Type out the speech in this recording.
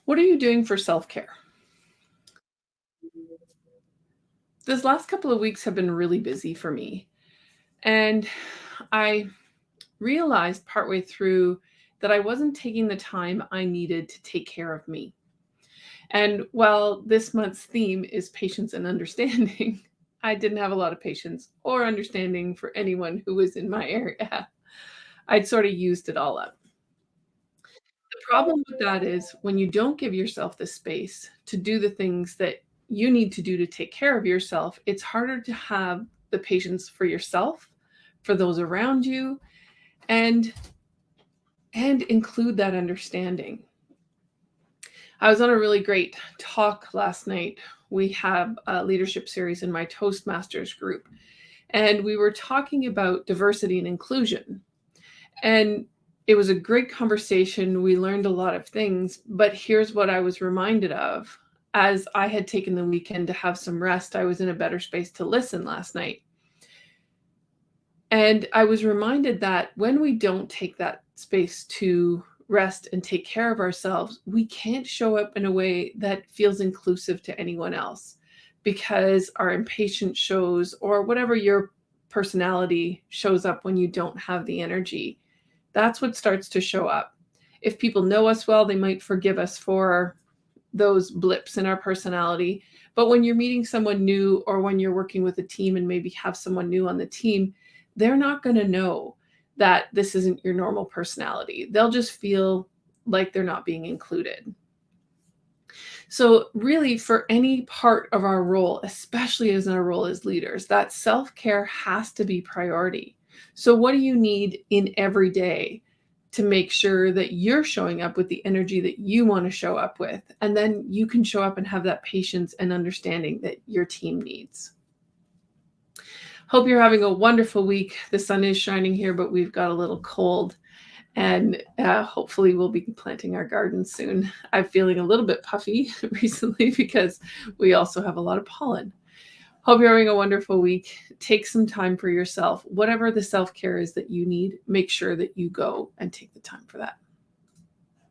What are you doing for self-care? This last couple of weeks have been really busy for me. And I realized partway through that I wasn't taking the time I needed to take care of me. And while this month's theme is patience and understanding, I didn't have a lot of patience or understanding for anyone who was in my area. I'd sort of used it all up. The problem with that is when you don't give yourself the space to do the things that you need to do to take care of yourself, it's harder to have the patience for yourself, for those around you, and include that understanding. I was on a really great talk last night. We have a leadership series in my Toastmasters group, and we were talking about diversity and inclusion. And it was a great conversation. We learned a lot of things, but here's what I was reminded of. As I had taken the weekend to have some rest, I was in a better space to listen last night. And I was reminded that when we don't take that space to rest and take care of ourselves, we can't show up in a way that feels inclusive to anyone else because our impatience shows, or whatever your personality shows up when you don't have the energy. That's what starts to show up. If people know us well, they might forgive us for those blips in our personality. But when you're meeting someone new, or when you're working with a team and maybe have someone new on the team, they're not going to know that this isn't your normal personality. They'll just feel like they're not being included. So, really, for any part of our role, especially as our role as leaders, that self care has to be priority. So, what do you need in every day to make sure that you're showing up with the energy that you want to show up with? And then you can show up and have that patience and understanding that your team needs. Hope you're having a wonderful week. The sun is shining here, but we've got a little cold. And hopefully we'll be planting our garden soon. I'm feeling a little bit puffy recently because we also have a lot of pollen. Hope you're having a wonderful week. Take some time for yourself. Whatever the self-care is that you need, make sure that you go and take the time for that.